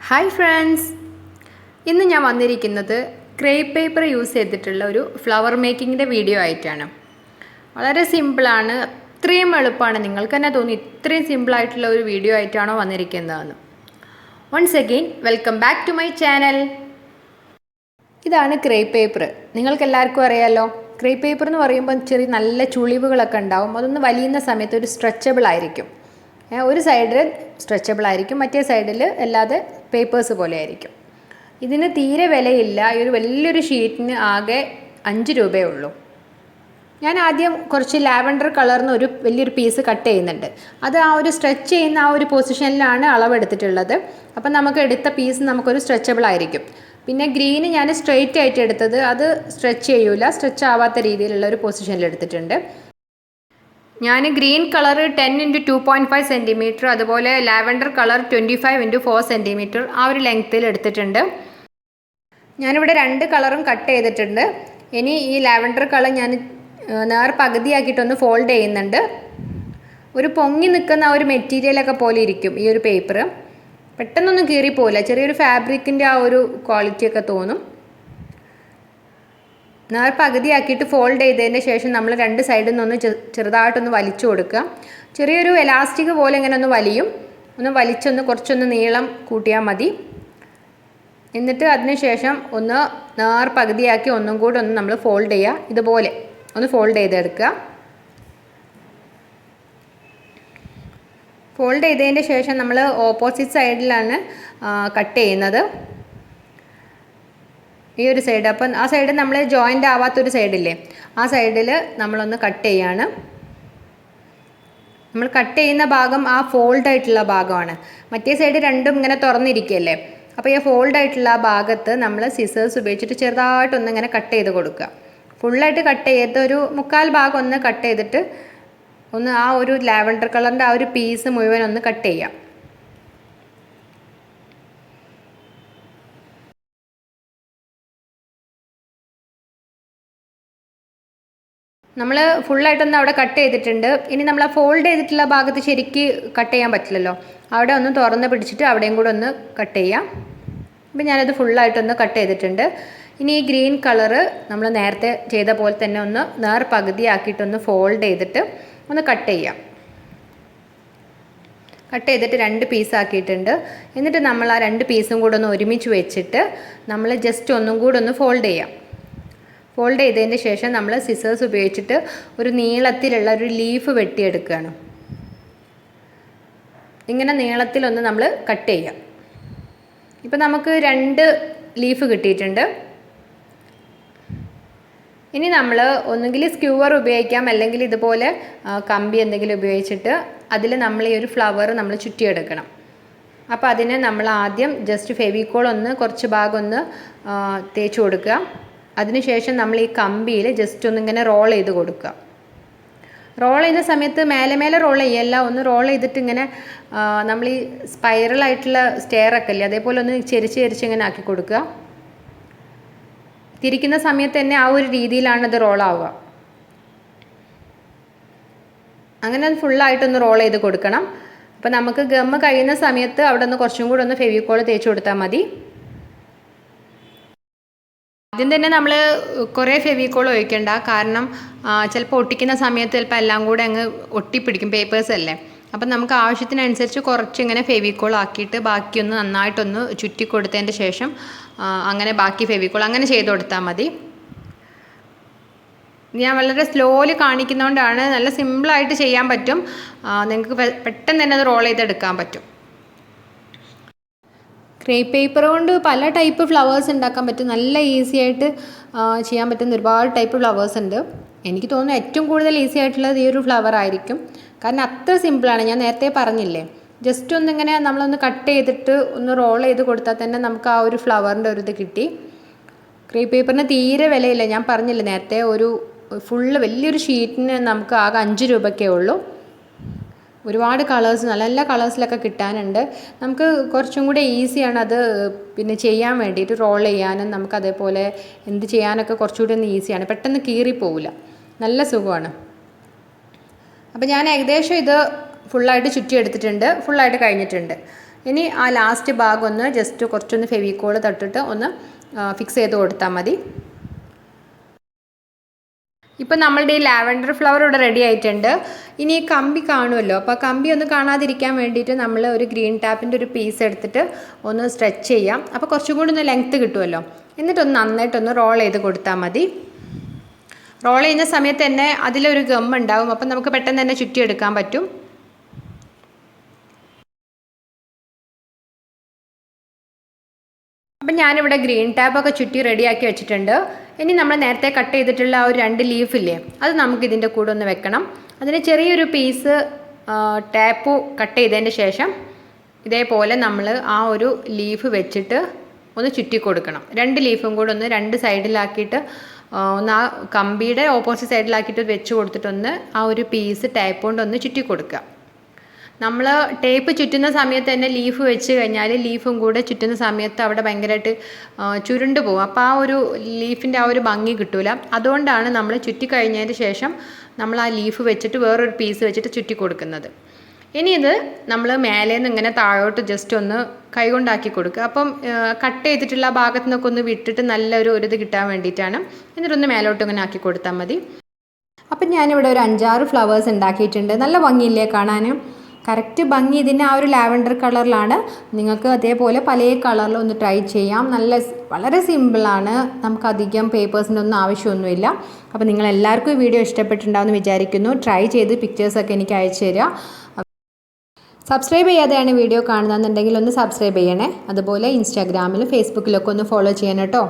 Hi friends, ഇന്ന് ഞാൻ വന്നിരിക്കുന്നത് ക്രേപ്പ് പേപ്പർ യൂസ് ചെയ്തിട്ടുള്ള ഒരു ഫ്ലവർ മേക്കിങ്ങിൻ്റെ വീഡിയോ ആയിട്ടാണ്. വളരെ സിമ്പിളാണ്, അത്രയും എളുപ്പമാണ്. നിങ്ങൾക്ക് തന്നെ തോന്നി ഇത്രയും സിമ്പിളായിട്ടുള്ള ഒരു വീഡിയോ ആയിട്ടാണോ വന്നിരിക്കുന്നതെന്ന്. Once again welcome back to my channel. ഇതാണ് ക്രേപ്പ് പേപ്പർ. നിങ്ങൾക്കെല്ലാവർക്കും അറിയാമല്ലോ, ക്രേപ്പ് പേപ്പർ എന്ന് പറയുമ്പോൾ ചെറിയ നല്ല ചുളിവുകളൊക്കെ ഉണ്ടാവും. അതൊന്ന് വലിയുന്ന സമയത്ത് ഒരു സ്ട്രെച്ചബിൾ ആയിരിക്കും. ഒരു സൈഡിൽ സ്ട്രെച്ചബിൾ ആയിരിക്കും, മറ്റേ സൈഡിൽ അല്ലാതെ പേപ്പേഴ്സ് പോലെ ആയിരിക്കും. ഇതിന് തീരെ വിലയില്ല. ഈ ഒരു വലിയൊരു ഷീറ്റിന് ആകെ 5 രൂപയേ ഉള്ളൂ. ഞാൻ ആദ്യം കുറച്ച് ലാവൻഡർ കളറിന് ഒരു വലിയൊരു പീസ് കട്ട് ചെയ്യുന്നുണ്ട്. അത് ആ ഒരു സ്ട്രെച്ച് ചെയ്യുന്ന ആ ഒരു പൊസിഷനിലാണ് അളവെടുത്തിട്ടുള്ളത്. അപ്പം നമുക്ക് എടുത്ത പീസ് നമുക്കൊരു സ്ട്രെച്ചബിൾ ആയിരിക്കും. പിന്നെ ഗ്രീന് ഞാൻ സ്ട്രെയിറ്റ് ആയിട്ട് എടുത്തത്, അത് സ്ട്രെച്ച് ചെയ്യൂല, സ്ട്രെച്ച് ആവാത്ത രീതിയിലുള്ള ഒരു പൊസിഷനിൽ എടുത്തിട്ടുണ്ട്. ഞാൻ ഗ്രീൻ കളർ 10 × 2.5 സെൻറ്റിമീറ്റർ, അതുപോലെ ലാവൻഡർ കളർ 25 × 4 സെൻറ്റിമീറ്റർ ആ ഒരു ലെങ്ത്തിൽ എടുത്തിട്ടുണ്ട്. ഞാനിവിടെ 2 കളറും കട്ട് ചെയ്തിട്ടുണ്ട്. ഇനി ഈ ലാവൻഡർ കളർ ഞാൻ നേർ പകുതിയാക്കിയിട്ടൊന്ന് ഫോൾഡ് ചെയ്യുന്നുണ്ട്. ഒരു പൊങ്ങി നിൽക്കുന്ന ഒരു മെറ്റീരിയലൊക്കെ പോലെ ഇരിക്കും ഈ ഒരു പേപ്പർ. പെട്ടെന്നൊന്നും കീറിപ്പോവില്ല, ചെറിയൊരു ഫാബ്രിക്കിൻ്റെ ആ ഒരു ക്വാളിറ്റിയൊക്കെ തോന്നും. നേർ പകുതിയാക്കിയിട്ട് ഫോൾഡ് ചെയ്തതിന് ശേഷം നമ്മൾ 2 സൈഡിൽ നിന്നൊന്ന് ചെറുതായിട്ടൊന്ന് വലിച്ചു കൊടുക്കുക. ചെറിയൊരു എലാസ്റ്റിക് പോലെ ഇങ്ങനെ ഒന്ന് വലിയും. ഒന്ന് വലിച്ചൊന്ന് കുറച്ചൊന്ന് നീളം കൂട്ടിയാൽ മതി. എന്നിട്ട് അതിന് ശേഷം ഒന്ന് നേർ പകുതിയാക്കി ഒന്നും കൂടെ ഒന്ന് നമ്മൾ ഫോൾഡ് ചെയ്യുക. ഇതുപോലെ ഒന്ന് ഫോൾഡ് ചെയ്തെടുക്കുക. ഫോൾഡ് ചെയ്തതിന് ശേഷം നമ്മൾ ഓപ്പോസിറ്റ് സൈഡിലാണ് കട്ട് ചെയ്യുന്നത്, ഈ ഒരു സൈഡ്. അപ്പം ആ സൈഡ് നമ്മൾ ജോയിൻ്റ് ആവാത്തൊരു സൈഡില്ലേ, ആ സൈഡിൽ നമ്മളൊന്ന് കട്ട് ചെയ്യാണ്. നമ്മൾ കട്ട് ചെയ്യുന്ന ഭാഗം ആ ഫോൾഡ് ആയിട്ടുള്ള ഭാഗമാണ്. മറ്റേ സൈഡ് രണ്ടും ഇങ്ങനെ തുറന്നിരിക്കുകയല്ലേ. അപ്പോൾ ഈ ഫോൾഡ് ആയിട്ടുള്ള ആ ഭാഗത്ത് നമ്മൾ സിസേഴ്സ് ഉപയോഗിച്ചിട്ട് ചെറുതായിട്ടൊന്ന് ഇങ്ങനെ കട്ട് ചെയ്ത് കൊടുക്കുക. ഫുള്ളായിട്ട് കട്ട് ചെയ്ത് ഒരു 1/4 ഭാഗം ഒന്ന് കട്ട് ചെയ്തിട്ട് ഒന്ന് ആ ഒരു ലാവൻഡർ കളറിൻ്റെ ആ ഒരു പീസ് മുഴുവൻ ഒന്ന് കട്ട് ചെയ്യാം. നമ്മൾ ഫുള്ളായിട്ടൊന്ന് അവിടെ കട്ട് ചെയ്തിട്ടുണ്ട്. ഇനി നമ്മൾ ആ ഫോൾഡ് ചെയ്തിട്ടുള്ള ഭാഗത്ത് ശരിക്ക് കട്ട് ചെയ്യാൻ പറ്റില്ലല്ലോ, അവിടെ ഒന്ന് തുറന്ന് പിടിച്ചിട്ട് അവിടെയും കൂടെ ഒന്ന് കട്ട് ചെയ്യാം. അപ്പം ഞാനത് ഫുള്ളായിട്ടൊന്ന് കട്ട് ചെയ്തിട്ടുണ്ട്. ഇനി ഈ ഗ്രീൻ കളറ് നമ്മൾ നേരത്തെ ചെയ്ത പോലെ തന്നെ ഒന്ന് നേർ പകുതിയാക്കിയിട്ടൊന്ന് ഫോൾഡ് ചെയ്തിട്ട് ഒന്ന് കട്ട് ചെയ്യാം. കട്ട് ചെയ്തിട്ട് 2 പീസാക്കിയിട്ടുണ്ട്. എന്നിട്ട് നമ്മൾ ആ 2 പീസും കൂടെ ഒന്ന് ഒരുമിച്ച് വെച്ചിട്ട് നമ്മൾ ജസ്റ്റ് ഒന്നും കൂടെ ഒന്ന് ഫോൾഡ് ചെയ്യാം. ഫോൾഡ് ചെയ്തതിന് ശേഷം നമ്മൾ സിസേഴ്സ് ഉപയോഗിച്ചിട്ട് ഒരു നീളത്തിലുള്ള ഒരു ലീഫ് വെട്ടിയെടുക്കുകയാണ്. ഇങ്ങനെ നീളത്തിലൊന്ന് നമ്മൾ കട്ട് ചെയ്യാം. ഇപ്പം നമുക്ക് 2 ലീഫ് കിട്ടിയിട്ടുണ്ട്. ഇനി നമ്മൾ ഒന്നുകിൽ സ്ക്യൂവർ ഉപയോഗിക്കാം, അല്ലെങ്കിൽ ഇതുപോലെ കമ്പി എന്തെങ്കിലും ഉപയോഗിച്ചിട്ട് അതിൽ നമ്മൾ ഈ ഒരു ഫ്ലവർ നമ്മൾ ചുറ്റിയെടുക്കണം. അപ്പോൾ അതിന് നമ്മൾ ആദ്യം ജസ്റ്റ് ഫെവിക്കോൾ ഒന്ന് കുറച്ച് ഭാഗം ഒന്ന് തേച്ച് കൊടുക്കുക. അതിനുശേഷം നമ്മൾ ഈ കമ്പിയിൽ ജസ്റ്റ് ഒന്നിങ്ങനെ റോൾ ചെയ്ത് കൊടുക്കുക. റോൾ ചെയ്യുന്ന സമയത്ത് മേലെ റോൾ ചെയ്യല്ല, ഒന്ന് റോൾ ചെയ്തിട്ട് ഇങ്ങനെ നമ്മൾ ഈ സ്പൈറലായിട്ടുള്ള സ്റ്റെയറൊക്കെ അല്ലേ, അതേപോലെ ഒന്ന് ചെരിച്ച് ഇങ്ങനെ ആക്കി കൊടുക്കുക. തിരിക്കുന്ന സമയത്ത് തന്നെ ആ ഒരു രീതിയിലാണത് റോളാവുക. അങ്ങനെ അത് ഫുള്ളായിട്ടൊന്ന് റോൾ ചെയ്ത് കൊടുക്കണം. അപ്പോൾ നമുക്ക് ഗമ്മ് കഴിയുന്ന സമയത്ത് അവിടെ ഒന്ന് കുറച്ചും കൂടെ ഒന്ന് ഫെവിക്കോൾ തേച്ച് കൊടുത്താൽ മതി. ആദ്യം തന്നെ നമ്മൾ കുറേ ഫെവിക്കോൾ ഒഴിക്കണ്ട, കാരണം ചിലപ്പോൾ ഒട്ടിക്കുന്ന സമയത്ത് ചിലപ്പോൾ എല്ലാം കൂടെ അങ്ങ് ഒട്ടിപ്പിടിക്കും, പേപ്പേഴ്സ് അല്ലേ. അപ്പം നമുക്ക് ആവശ്യത്തിനനുസരിച്ച് കുറച്ച് ഇങ്ങനെ ഫെവിക്കോൾ ആക്കിയിട്ട് ബാക്കിയൊന്ന് നന്നായിട്ടൊന്ന് ചുറ്റി കൊടുത്തതിൻ്റെ ശേഷം അങ്ങനെ ബാക്കി ഫെവിക്കോൾ അങ്ങനെ ചെയ്ത് കൊടുത്താൽ മതി. ഞാൻ വളരെ സ്ലോയിൽ കാണിക്കുന്നതുകൊണ്ടാണ്, നല്ല സിമ്പിളായിട്ട് ചെയ്യാൻ പറ്റും. നിങ്ങൾക്ക് പെട്ടെന്ന് തന്നെ അത് റോൾ ചെയ്തെടുക്കാൻ പറ്റും. ക്രേപ്പ് പേപ്പർ കൊണ്ട് പല ടൈപ്പ് ഫ്ലവേഴ്സ് ഉണ്ടാക്കാൻ പറ്റും. നല്ല ഈസി ആയിട്ട് ചെയ്യാൻ പറ്റുന്ന ഒരുപാട് ടൈപ്പ് ഫ്ലവേഴ്സ് ഉണ്ട്. എനിക്ക് തോന്നുന്നു ഏറ്റവും കൂടുതൽ ഈസി ആയിട്ടുള്ളത് ഈ ഒരു ഫ്ലവർ ആയിരിക്കും, കാരണം അത്ര സിമ്പിളാണ്. ഞാൻ നേരത്തെ പറഞ്ഞില്ലേ, ജസ്റ്റ് ഒന്നിങ്ങനെ നമ്മളൊന്ന് കട്ട് ചെയ്തിട്ട് ഒന്ന് റോൾ ചെയ്ത് കൊടുത്താൽ തന്നെ നമുക്ക് ആ ഒരു ഫ്ലവറിൻ്റെ ഒരു ഇത് കിട്ടി. ക്രേപ്പ് പേപ്പറിന് തീരെ വിലയില്ല. ഞാൻ പറഞ്ഞില്ലേ നേരത്തെ, ഒരു ഫുള്ള് വലിയൊരു ഷീറ്റിന് നമുക്ക് ആകെ 5 രൂപയ്ക്കേ ഉള്ളൂ. ഒരുപാട് കളേഴ്സ്, നല്ല നല്ല കളേഴ്സിലൊക്കെ കിട്ടാനുണ്ട്. നമുക്ക് കുറച്ചും കൂടെ ഈസിയാണ് അത് പിന്നെ ചെയ്യാൻ വേണ്ടിയിട്ട്, റോൾ ചെയ്യാനും നമുക്ക് അതേപോലെ എന്ത് ചെയ്യാനൊക്കെ കുറച്ചുകൂടി ഒന്ന് ഈസിയാണ്. പെട്ടെന്ന് കീറിപ്പോവില്ല, നല്ല സുഖമാണ്. അപ്പോൾ ഞാൻ ഏകദേശം ഇത് ഫുള്ളായിട്ട് ചുറ്റിയെടുത്തിട്ടുണ്ട്, ഫുള്ളായിട്ട് കഴിഞ്ഞിട്ടുണ്ട്. ഇനി ആ ലാസ്റ്റ് ഭാഗം ഒന്ന് ജസ്റ്റ് കുറച്ചൊന്ന് ഫെവിക്കോൾ തൊട്ടിട്ട് ഒന്ന് ഫിക്സ് ചെയ്ത് കൊടുത്താൽ മതി. ഇപ്പം നമ്മളുടെ ഈ ലാവൻഡർ ഫ്ലവർ ഇവിടെ റെഡി ആയിട്ടുണ്ട്. ഇനി ഈ കമ്പി കാണുമല്ലോ, അപ്പോൾ കമ്പി ഒന്ന് കാണാതിരിക്കാൻ വേണ്ടിയിട്ട് നമ്മൾ ഒരു ഗ്രീൻ ടാപ്പിൻ്റെ ഒരു പീസ് എടുത്തിട്ട് ഒന്ന് സ്ട്രെച്ച് ചെയ്യാം. അപ്പോൾ കുറച്ചും കൂടി ഒന്ന് ലെങ്ത്ത് കിട്ടുമല്ലോ. എന്നിട്ടൊന്ന് നന്നായിട്ടൊന്ന് റോൾ ചെയ്ത് കൊടുത്താൽ മതി. റോൾ ചെയ്യുന്ന സമയത്ത് തന്നെ അതിലൊരു ഗം ഉണ്ടാവും, അപ്പം നമുക്ക് പെട്ടെന്ന് തന്നെ ചുറ്റിയെടുക്കാൻ പറ്റും. അപ്പം ഞാനിവിടെ ഗ്രീൻ ടാപ്പൊക്കെ ചുറ്റി റെഡിയാക്കി വെച്ചിട്ടുണ്ട്. ഇനി നമ്മൾ നേരത്തെ കട്ട് ചെയ്തിട്ടുള്ള ആ ഒരു 2 ലീഫില്ലേ, അത് നമുക്ക് ഇതിൻ്റെ കൂടെ ഒന്ന് വെക്കണം. അതിന് ചെറിയൊരു പീസ് ടാപ്പ് കട്ട് ചെയ്തതിന് ശേഷം ഇതേപോലെ നമ്മൾ ആ ഒരു ലീഫ് വെച്ചിട്ട് ഒന്ന് ചുറ്റി കൊടുക്കണം. 2 ലീഫും കൂടെ ഒന്ന് 2 സൈഡിലാക്കിയിട്ട് ഒന്ന് ആ കമ്പിയുടെ ഓപ്പോസിറ്റ് സൈഡിലാക്കിയിട്ട് വെച്ച് കൊടുത്തിട്ടൊന്ന് ആ ഒരു പീസ് ടാപ്പ് കൊണ്ടൊന്ന് ചുറ്റി കൊടുക്കുക. നമ്മൾ ടേപ്പ് ചുറ്റുന്ന സമയത്ത് തന്നെ ലീഫ് വെച്ച് കഴിഞ്ഞാൽ ലീഫും കൂടെ ചുറ്റുന്ന സമയത്ത് അവിടെ ഭയങ്കരമായിട്ട് ചുരുണ്ട് പോകും. അപ്പോൾ ആ ഒരു ലീഫിൻ്റെ ആ ഒരു ഭംഗി കിട്ടില്ല. അതുകൊണ്ടാണ് നമ്മൾ ചുറ്റി കഴിഞ്ഞതിന് ശേഷം നമ്മൾ ആ ലീഫ് വെച്ചിട്ട് വേറൊരു പീസ് വെച്ചിട്ട് ചുറ്റി കൊടുക്കുന്നത്. ഇനി ഇത് നമ്മൾ മേലേന്ന് ഇങ്ങനെ താഴോട്ട് ജസ്റ്റ് ഒന്ന് കൈകൊണ്ടാക്കി കൊടുക്കുക. അപ്പം കട്ട് ചെയ്തിട്ടുള്ള ആ ഭാഗത്തു നിന്നൊക്കെ ഒന്ന് വിട്ടിട്ട് നല്ലൊരു ഇത് കിട്ടാൻ വേണ്ടിയിട്ടാണ്. എന്നിട്ടൊന്ന് മേലോട്ട് ഇങ്ങനെ ആക്കി കൊടുത്താൽ മതി. അപ്പം ഞാനിവിടെ ഒരു 5-6 ഫ്ലവേഴ്സ് ഉണ്ടാക്കിയിട്ടുണ്ട്. നല്ല ഭംഗിയില്ലേ കാണാൻ? കറക്റ്റ് ഭംഗി ഇതിൻ്റെ ആ ഒരു ലാവൻഡർ കളറിലാണ്. നിങ്ങൾക്ക് അതേപോലെ പല കളറിലും ഒന്ന് ട്രൈ ചെയ്യാം. വളരെ സിമ്പിളാണ്. നമുക്കധികം പേപ്പേഴ്സിൻ്റെ ഒന്നും ആവശ്യമൊന്നുമില്ല. അപ്പോൾ നിങ്ങളെല്ലാവർക്കും ഈ വീഡിയോ ഇഷ്ടപ്പെട്ടിട്ടുണ്ടാവുമെന്ന് വിചാരിക്കുന്നു. ട്രൈ ചെയ്ത് പിക്ചേഴ്സൊക്കെ എനിക്ക് അയച്ചു തരിക. സബ്സ്ക്രൈബ് ചെയ്യാതെയാണ് വീഡിയോ കാണുന്നതെന്നുണ്ടെങ്കിൽ ഒന്ന് സബ്സ്ക്രൈബ് ചെയ്യണേ. അതുപോലെ ഇൻസ്റ്റാഗ്രാമിലും ഫേസ്ബുക്കിലൊക്കെ ഒന്ന് ഫോളോ ചെയ്യണം കേട്ടോ.